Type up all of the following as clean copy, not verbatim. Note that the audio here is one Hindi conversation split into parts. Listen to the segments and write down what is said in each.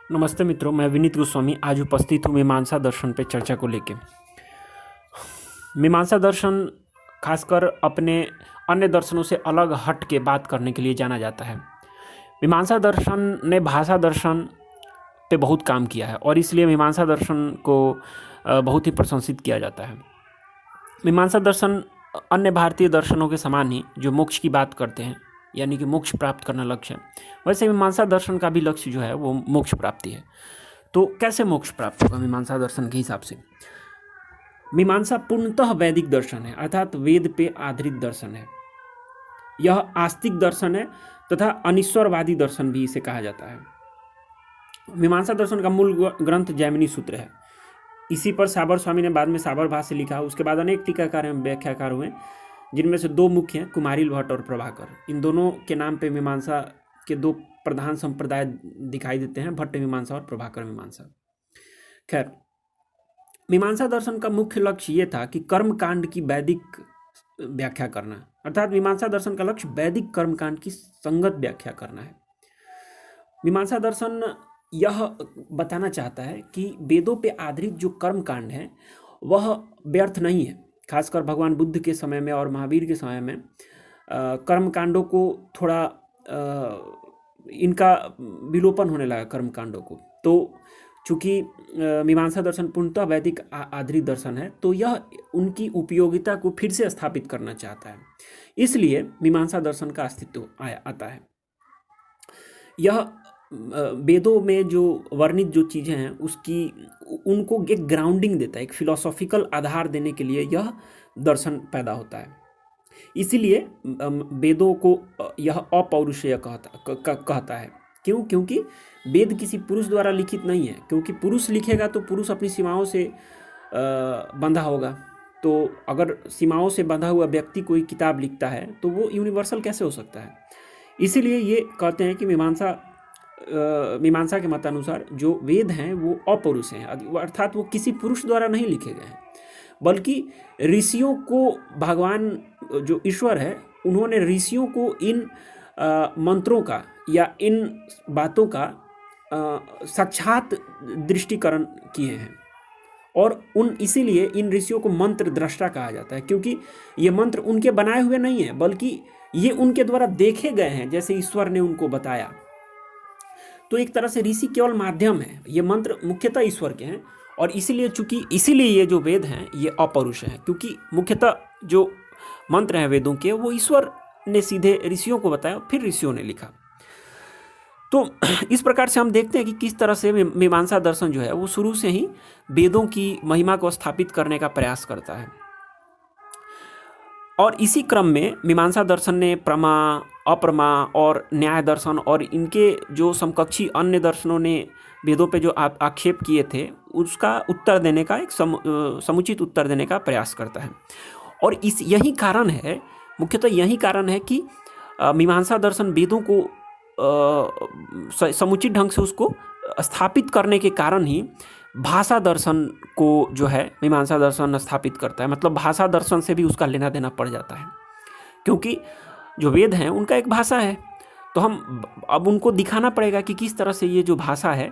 नमस्ते मित्रों, मैं विनीत गोस्वामी आज उपस्थित हूँ मीमांसा दर्शन पे चर्चा को लेके। मीमांसा दर्शन खासकर अपने अन्य दर्शनों से अलग हट के बात करने के लिए जाना जाता है। मीमांसा दर्शन ने भाषा दर्शन पे बहुत काम किया है और इसलिए मीमांसा दर्शन को बहुत ही प्रशंसित किया जाता है। मीमांसा दर्शन अन्य भारतीय दर्शनों के समान ही जो मोक्ष की बात करते हैं, यानी कि मोक्ष प्राप्त करना लक्ष्य है, वैसे मीमांसा दर्शन का भी लक्ष्य जो है वो मोक्ष प्राप्ति है। तो कैसे मोक्ष प्राप्त होगा मीमांसा दर्शन के हिसाब से? मीमांसा पूर्णतः वैदिक दर्शन है, अर्थात वेद पे आधारित दर्शन है। यह आस्तिक दर्शन है तथा अनिश्वरवादी दर्शन भी इसे कहा जाता है। मीमांसा दर्शन का मूल ग्रंथ जैमिनी सूत्र है। इसी पर साबर स्वामी ने बाद में साबर भाष्य लिखा। उसके बाद अनेक टीकाकार एवं व्याख्याकार हुए, जिनमें से दो मुख्य हैं, कुमारिल भट्ट और प्रभाकर। इन दोनों के नाम पे मीमांसा के दो प्रधान संप्रदाय दिखाई देते हैं, भट्ट मीमांसा और प्रभाकर मीमांसा। खैर, मीमांसा दर्शन का मुख्य लक्ष्य ये था कि कर्म कांड की वैदिक व्याख्या करना, अर्थात मीमांसा दर्शन का लक्ष्य वैदिक कर्म कांड की संगत व्याख्या करना है। मीमांसा दर्शन यह बताना चाहता है कि वेदों पे आधारित जो कर्म कांड है वह व्यर्थ नहीं है। खासकर भगवान बुद्ध के समय में और महावीर के समय में कर्म कांडों को थोड़ा इनका विलोपन होने लगा, कर्म कांडों को। तो चूँकि मीमांसा दर्शन पूर्णतः वैदिक आधारित दर्शन है, तो यह उनकी उपयोगिता को फिर से स्थापित करना चाहता है। इसलिए मीमांसा दर्शन का अस्तित्व आता है। यह वेदों में जो वर्णित जो चीज़ें हैं उसकी उनको एक ग्राउंडिंग देता है, एक फिलोसॉफिकल आधार देने के लिए यह दर्शन पैदा होता है। इसीलिए वेदों को यह अपौरुषेय कहता है। क्यों? क्योंकि वेद किसी पुरुष द्वारा लिखित नहीं है, क्योंकि पुरुष लिखेगा तो पुरुष अपनी सीमाओं से बंधा होगा। तो अगर सीमाओं से बंधा हुआ व्यक्ति कोई किताब लिखता है तो वो यूनिवर्सल कैसे हो सकता है? इसीलिए ये कहते हैं कि मीमांसा के मतानुसार जो वेद हैं वो अपौरुष हैं, अर्थात वो किसी पुरुष द्वारा नहीं लिखे गए हैं, बल्कि ऋषियों को भगवान जो ईश्वर है उन्होंने ऋषियों को इन मंत्रों का या इन बातों का साक्षात दृष्टिकरण किए हैं। और इसीलिए इन ऋषियों को मंत्र दृष्टा कहा जाता है, क्योंकि ये मंत्र उनके बनाए हुए नहीं हैं, बल्कि ये उनके द्वारा देखे गए हैं, जैसे ईश्वर ने उनको बताया। तो एक तरह से ऋषि केवल माध्यम है, ये मंत्र मुख्यतः ईश्वर के हैं। और इसीलिए ये जो वेद हैं ये अपौरुष हैं, क्योंकि मुख्यतः जो मंत्र हैं वेदों के वो ईश्वर ने सीधे ऋषियों को बताया, फिर ऋषियों ने लिखा। तो इस प्रकार से हम देखते हैं कि किस तरह से मीमांसा दर्शन जो है वो शुरू से ही वेदों की महिमा को स्थापित करने का प्रयास करता है। और इसी क्रम में मीमांसा दर्शन ने प्रमा, अप्रमा और न्याय दर्शन और इनके जो समकक्षी अन्य दर्शनों ने वेदों पे जो आक्षेप किए थे उसका उत्तर देने का एक समुचित उत्तर देने का प्रयास करता है। और यही कारण है, मुख्यतः यही कारण है कि मीमांसा दर्शन वेदों को समुचित ढंग से उसको स्थापित करने के कारण ही भाषा दर्शन को जो है मीमांसा दर्शन स्थापित करता है। मतलब भाषा दर्शन से भी उसका लेना देना पड़ जाता है, क्योंकि जो वेद हैं उनका एक भाषा है। तो हम अब उनको दिखाना पड़ेगा कि किस तरह से ये जो भाषा है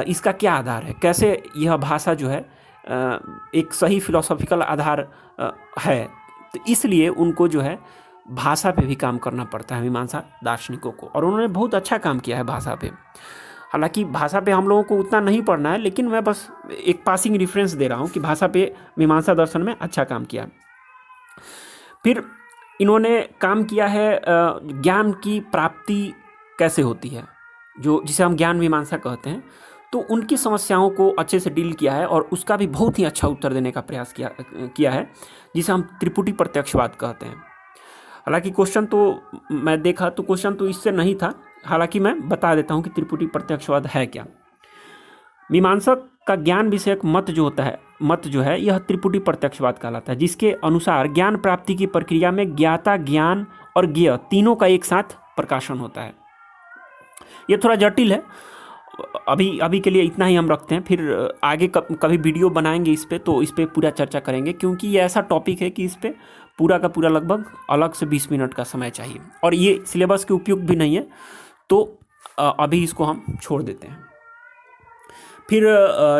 इसका क्या आधार है, कैसे यह भाषा जो है एक सही फिलोसॉफिकल आधार है। तो इसलिए उनको जो है भाषा पे भी काम करना पड़ता है मीमांसा दार्शनिकों को, और उन्होंने बहुत अच्छा काम किया है भाषा पे। हालांकि भाषा पे हम लोगों को उतना नहीं पढ़ना है, लेकिन मैं बस एक पासिंग रेफरेंस दे रहा हूँ कि भाषा पे मीमांसा दर्शन में अच्छा काम किया। फिर इन्होंने काम किया है ज्ञान की प्राप्ति कैसे होती है, जो जिसे हम ज्ञान मीमांसा कहते हैं। तो उनकी समस्याओं को अच्छे से डील किया है और उसका भी बहुत ही अच्छा उत्तर देने का प्रयास किया है, जिसे हम त्रिपुटी प्रत्यक्षवाद कहते हैं। हालांकि क्वेश्चन तो मैं देखा तो क्वेश्चन तो इससे नहीं था, हालांकि मैं बता देता हूं कि त्रिपुटी प्रत्यक्षवाद है क्या। मीमांसक का ज्ञान विषयक मत जो है यह त्रिपुटी प्रत्यक्षवाद कहलाता है, जिसके अनुसार ज्ञान प्राप्ति की प्रक्रिया में ज्ञाता, ज्ञान और ज्ञेय तीनों का एक साथ प्रकाशन होता है। ये थोड़ा जटिल है, अभी के लिए इतना ही हम रखते हैं। फिर आगे कभी वीडियो बनाएंगे इस पे, तो इस पे पूरा चर्चा करेंगे, क्योंकि ये ऐसा टॉपिक है कि इस पे पूरा का पूरा लगभग अलग से 20 मिनट का समय चाहिए, और ये सिलेबस के उपयुक्त भी नहीं है। तो अभी इसको हम छोड़ देते हैं। फिर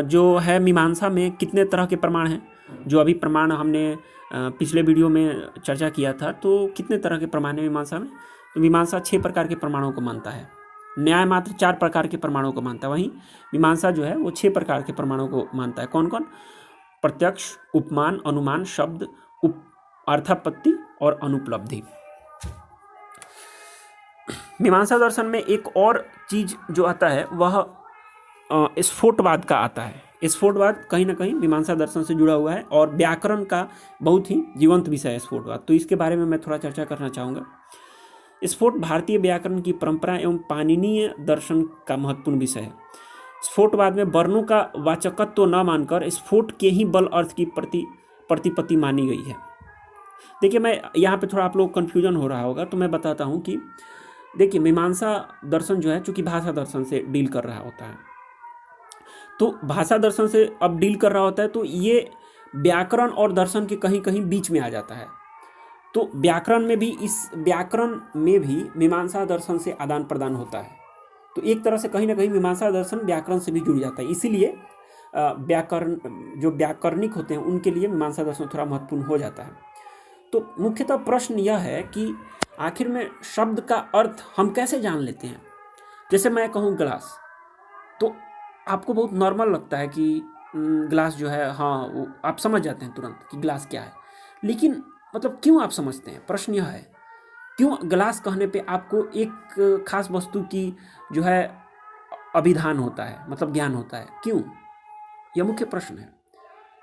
जो है मीमांसा में कितने तरह के प्रमाण हैं, जो अभी प्रमाण हमने पिछले वीडियो में चर्चा किया था, तो कितने तरह के प्रमाण हैं मीमांसा में। तो मीमांसा 6 प्रकार के प्रमाणों को मानता है, न्याय मात्र 4 प्रकार के प्रमाणों को मानता है। वहीं मीमांसा जो है वो 6 प्रकार के प्रमाणों को मानता है। कौन कौन? प्रत्यक्ष, उपमान, अनुमान, शब्द, अर्थापत्ति और अनुपलब्धि। मीमांसा दर्शन में एक और चीज जो आता है वह स्फोटवाद का आता है। स्फोटवाद कहीं ना कहीं मीमांसा दर्शन से जुड़ा हुआ है और व्याकरण का बहुत ही जीवंत विषय है स्फोटवाद। तो इसके बारे में मैं थोड़ा चर्चा करना चाहूँगा। स्फोट भारतीय व्याकरण की परंपरा एवं पाणिनीय दर्शन का महत्वपूर्ण विषय है। स्फोटवाद में वर्णों का वाचकत्व न मानकर स्फोट के ही बल अर्थ की प्रतिपत्ति मानी गई है। देखिए, मैं यहाँ पे थोड़ा आप लोग कन्फ्यूजन हो रहा होगा, तो मैं बताता हूँ कि देखिए, मीमांसा दर्शन जो है चूंकि भाषा दर्शन से डील कर रहा होता है, तो भाषा दर्शन से अब डील कर रहा होता है, तो ये व्याकरण और दर्शन के कहीं कहीं बीच में आ जाता है। तो व्याकरण में भी, इस व्याकरण में भी मीमांसा दर्शन से आदान प्रदान होता है। तो एक तरह से कहीं ना कहीं मीमांसा दर्शन व्याकरण से भी जुड़ जाता है। इसीलिए व्याकरण, जो व्याकरणिक होते हैं उनके लिए मीमांसा दर्शन थोड़ा महत्वपूर्ण हो जाता है। तो मुख्यतः प्रश्न यह है कि आखिर में शब्द का अर्थ हम कैसे जान लेते हैं। जैसे मैं कहूँ ग्लास, तो आपको बहुत नॉर्मल लगता है कि ग्लास जो है, हाँ, वो आप समझ जाते हैं तुरंत कि ग्लास क्या है। लेकिन मतलब क्यों आप समझते हैं, प्रश्न यह है, क्यों ग्लास कहने पे आपको एक खास वस्तु की जो है अभिधान होता है, मतलब ज्ञान होता है, क्यों? यह मुख्य प्रश्न है।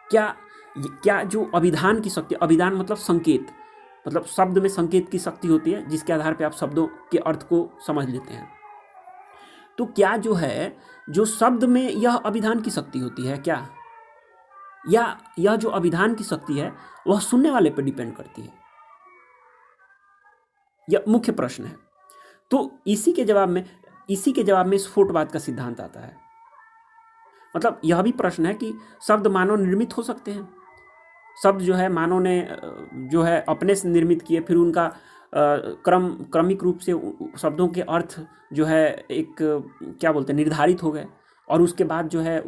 क्या जो अभिधान की शक्ति, अभिधान मतलब संकेत, मतलब शब्द में संकेत की शक्ति होती है जिसके आधार पे आप शब्दों के अर्थ को समझ लेते हैं। तो क्या जो है, जो शब्द में यह अभिधान की शक्ति होती है क्या, या यह जो अभिधान की शक्ति है वह सुनने वाले पर डिपेंड करती है? यह मुख्य प्रश्न है। तो इसी के जवाब में स्फोटवाद का सिद्धांत आता है। मतलब यह भी प्रश्न है कि शब्द मानव निर्मित हो सकते हैं। शब्द जो है मानव ने जो है अपने से निर्मित किए, फिर उनका क्रमिक रूप से शब्दों के अर्थ जो है एक क्या बोलते हैं, निर्धारित हो गए, और उसके बाद जो है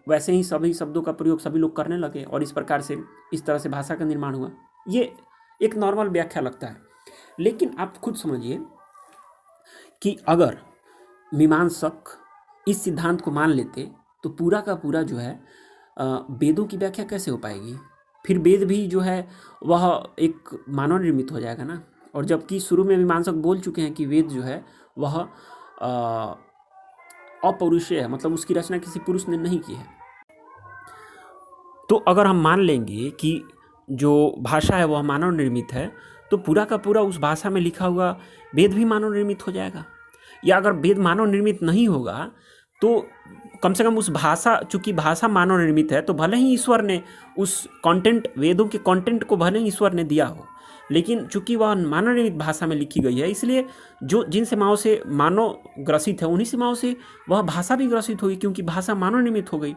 वैसे ही सभी शब्दों का प्रयोग सभी लोग करने लगे, और इस प्रकार से इस तरह से भाषा का निर्माण हुआ। ये एक नॉर्मल व्याख्या लगता है। लेकिन आप खुद समझिए कि अगर मीमांसक इस सिद्धांत को मान लेते तो पूरा का पूरा जो है वेदों की व्याख्या कैसे हो पाएगी? फिर वेद भी जो है वह एक मानव निर्मित हो जाएगा ना। और जबकि शुरू में मीमांसक बोल चुके हैं कि वेद जो है वह अपौरुषेय है, मतलब उसकी रचना किसी पुरुष ने नहीं की है। तो अगर हम मान लेंगे कि जो भाषा है वह मानव निर्मित है, तो पूरा का पूरा उस भाषा में लिखा हुआ वेद भी मानव निर्मित हो जाएगा। या अगर वेद मानव निर्मित नहीं होगा तो कम से कम उस भाषा, चूंकि भाषा मानव निर्मित है, तो भले ही ईश्वर ने उस कंटेंट, वेदों के कंटेंट को भले ही ईश्वर ने दिया हो, लेकिन चूंकि वह मानव निर्मित भाषा में लिखी गई है, इसलिए जिन सीमाओं से मानव ग्रसित है उन्हीं सीमाओं से वह भाषा भी ग्रसित होगी, क्योंकि भाषा मानव निर्मित हो गई।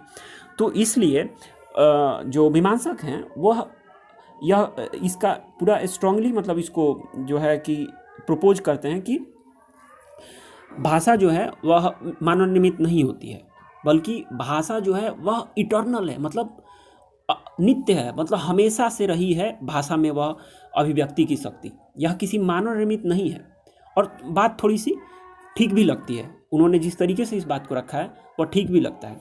तो इसलिए जो मीमांसक हैं वह यह इसका पूरा स्ट्रांगली, मतलब इसको जो है कि प्रपोज करते हैं कि भाषा जो है वह मानव निर्मित नहीं होती है, बल्कि भाषा जो है वह इटर्नल है, मतलब नित्य है, मतलब हमेशा से रही है भाषा में वह अभिव्यक्ति की शक्ति। यह किसी मानव निर्मित नहीं है। और बात थोड़ी सी ठीक भी लगती है, उन्होंने जिस तरीके से इस बात को रखा है वह ठीक भी लगता है।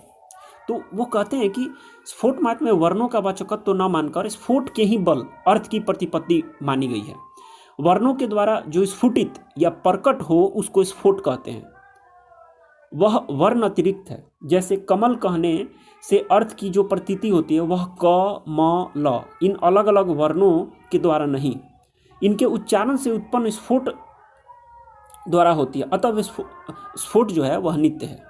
तो वो कहते हैं कि स्फोट मात्र में वर्णों का वाचकत्व तो न मानकर स्फोट के ही बल अर्थ की प्रतिपत्ति मानी गई है। वर्णों के द्वारा जो स्फुटित या प्रकट हो उसको स्फोट कहते हैं। वह वर्ण अतिरिक्त है। जैसे कमल कहने से अर्थ की जो प्रतीति होती है वह क, म, ल इन अलग अलग वर्णों के द्वारा नहीं, इनके उच्चारण से उत्पन्न स्फोट द्वारा होती है। अतः स्फोट जो है वह नित्य है।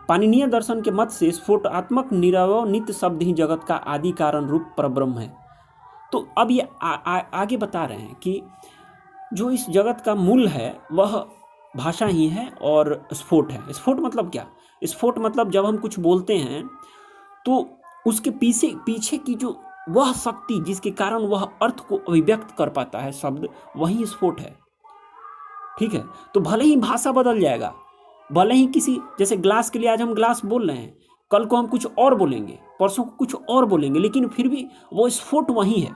पाणिनीय दर्शन के मत से स्फोटात्मक निरवय नित्य शब्द ही जगत का आदि कारण रूप परब्रह्म है। तो अब ये आगे बता रहे हैं कि जो इस जगत का मूल है वह भाषा ही है और स्फोट है। स्फोट मतलब क्या? स्फोट मतलब जब हम कुछ बोलते हैं तो उसके पीछे की जो वह शक्ति जिसके कारण वह अर्थ को अभिव्यक्त कर पाता है शब्द, वही स्फोट है। ठीक है, तो भले ही भाषा बदल जाएगा, भले ही किसी, जैसे ग्लास के लिए आज हम ग्लास बोल रहे हैं, कल को हम कुछ और बोलेंगे, परसों को कुछ और बोलेंगे, लेकिन फिर भी वो स्फोट वही है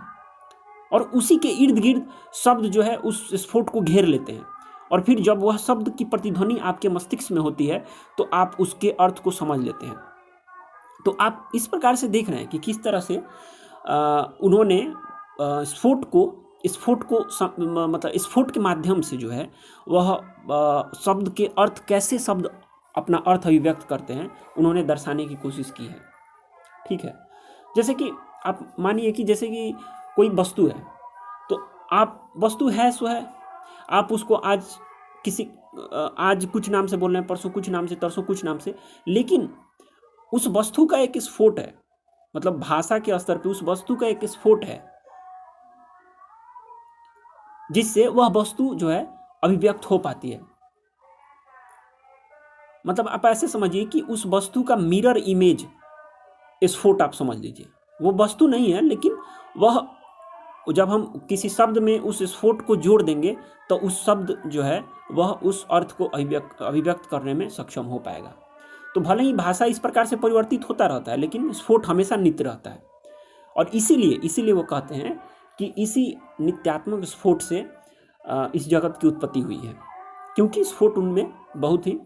और उसी के इर्द गिर्द शब्द जो है उस स्फोट को घेर लेते हैं। और फिर जब वह शब्द की प्रतिध्वनि आपके मस्तिष्क में होती है तो आप उसके अर्थ को समझ लेते हैं। तो आप इस प्रकार से देख रहे हैं कि किस तरह से उन्होंने स्फोट को मतलब स्फोट के माध्यम से जो है वह शब्द के अर्थ, कैसे शब्द अपना अर्थ अभिव्यक्त करते हैं, उन्होंने दर्शाने की कोशिश की है। ठीक है, जैसे कि आप मानिए कि जैसे कि कोई वस्तु है, तो आप वस्तु है सो है, आप उसको आज कुछ नाम से बोल रहे हैं, परसों कुछ नाम से, तरसों कुछ नाम से, लेकिन उस वस्तु का एक स्फोट है, मतलब भाषा के स्तर पे उस वस्तु का एक स्फोट है जिससे वह वस्तु जो है अभिव्यक्त हो पाती है। मतलब आप ऐसे समझिए कि उस वस्तु का मिरर इमेज स्फोट आप समझ लीजिए। वो वस्तु नहीं है, लेकिन वह जब हम किसी शब्द में उस स्फोट को जोड़ देंगे तो उस शब्द जो है वह उस अर्थ को अभिव्यक्त करने में सक्षम हो पाएगा। तो भले ही भाषा इस प्रकार से परिवर्तित होता रहता है, लेकिन स्फोट हमेशा नित्य रहता है। और इसीलिए वो कहते हैं कि इसी नित्यात्मक स्फोट से इस जगत की उत्पत्ति हुई है, क्योंकि स्फोट उनमें बहुत ही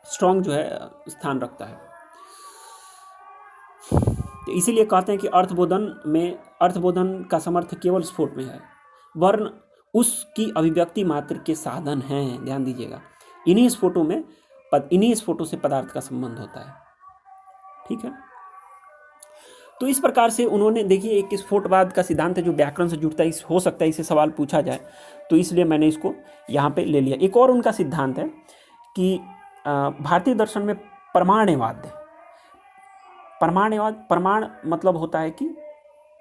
स्ट्रांग जो है स्थान रखता है। तो इसीलिए कहते हैं कि अर्थबोधन का समर्थ केवल स्फोट में है, वर्ण उसकी अभिव्यक्ति मात्र के साधन हैं। ध्यान दीजिएगा, इन्हीं स्फोटों से पदार्थ का संबंध होता है। ठीक है, तो इस प्रकार से उन्होंने, देखिए, एक स्फोटवाद का सिद्धांत है जो व्याकरण से जुड़ता है, हो सकता है इसे सवाल पूछा जाए, तो इसलिए मैंने इसको यहाँ पे ले लिया। एक और उनका सिद्धांत है कि भारतीय दर्शन में प्रमाणवाद, प्रमाण मतलब होता है कि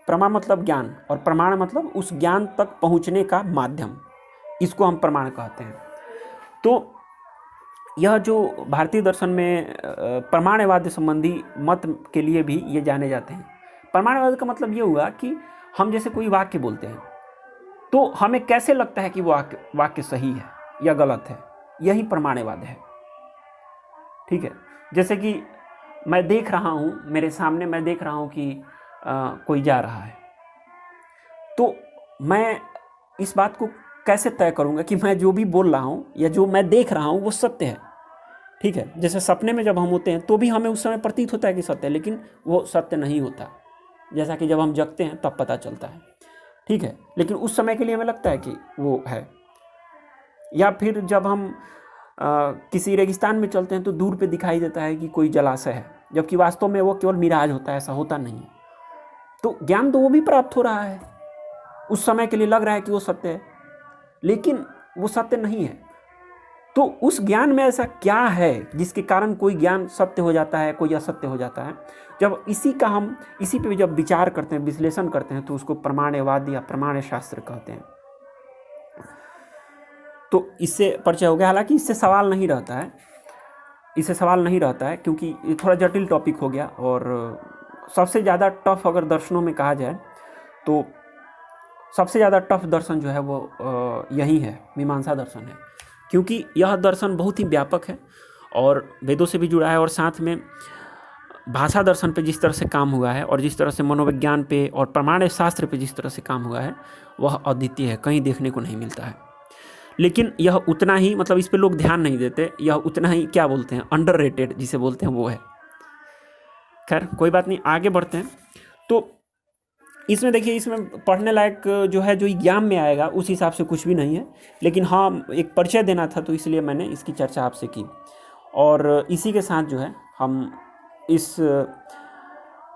प्रमा मतलब ज्ञान और प्रमाण मतलब उस ज्ञान तक पहुँचने का माध्यम, इसको हम प्रमाण कहते हैं। तो यह जो भारतीय दर्शन में प्रमाणवाद संबंधी मत के लिए भी ये जाने जाते हैं। प्रमाणवाद का मतलब ये हुआ कि हम जैसे कोई वाक्य बोलते हैं तो हमें कैसे लगता है कि वो वाक्य सही है या गलत है, यही प्रमाणवाद है। ठीक है, जैसे कि मैं देख रहा हूँ, मेरे सामने मैं देख रहा हूँ कि कोई जा रहा है, तो मैं इस बात को कैसे तय करूँगा कि मैं जो भी बोल रहा हूँ या जो मैं देख रहा हूँ वो सत्य है। ठीक है, जैसे सपने में जब हम होते हैं तो भी हमें उस समय प्रतीत होता है कि सत्य है, लेकिन वो सत्य नहीं होता, जैसा कि जब हम जगते हैं तब पता चलता है। ठीक है, लेकिन उस समय के लिए हमें लगता है कि वो है। या फिर जब हम किसी रेगिस्तान में चलते हैं तो दूर पे दिखाई देता है कि कोई जलाशय है, जबकि वास्तव में वो केवल मिराज होता है, ऐसा होता नहीं है। तो ज्ञान तो वो भी प्राप्त हो रहा है, उस समय के लिए लग रहा है कि वो सत्य है, लेकिन वो सत्य नहीं है। तो उस ज्ञान में ऐसा क्या है जिसके कारण कोई ज्ञान सत्य हो जाता है, कोई असत्य हो जाता है? जब इसी पे जब विचार करते हैं, विश्लेषण करते हैं, तो उसको प्रमाणवाद या प्रमाण शास्त्र कहते हैं। तो इससे परिचय हो गया। हालांकि इससे सवाल नहीं रहता है क्योंकि ये थोड़ा जटिल टॉपिक हो गया, और सबसे ज़्यादा टफ अगर दर्शनों में कहा जाए तो सबसे ज़्यादा टफ दर्शन जो है वो यही है, मीमांसा दर्शन है, क्योंकि यह दर्शन बहुत ही व्यापक है और वेदों से भी जुड़ा है, और साथ में भाषा दर्शन पे जिस तरह से काम हुआ है और जिस तरह से मनोविज्ञान पे और प्रमाण शास्त्र पे जिस तरह से काम हुआ है वह अद्वितीय है, कहीं देखने को नहीं मिलता है। लेकिन यह उतना ही, मतलब इस पे लोग ध्यान नहीं देते, यह उतना ही क्या बोलते हैं, अंडररेटेड जिसे बोलते हैं वो है। खैर कोई बात नहीं, आगे बढ़ते हैं। तो इसमें देखिए, इसमें पढ़ने लायक जो है, जो एग्जाम में आएगा उस हिसाब से कुछ भी नहीं है, लेकिन हाँ एक परिचय देना था तो इसलिए मैंने इसकी चर्चा आपसे की। और इसी के साथ जो है हम इस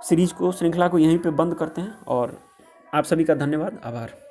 श्रृंखला को यहीं पे बंद करते हैं, और आप सभी का धन्यवाद, आभार।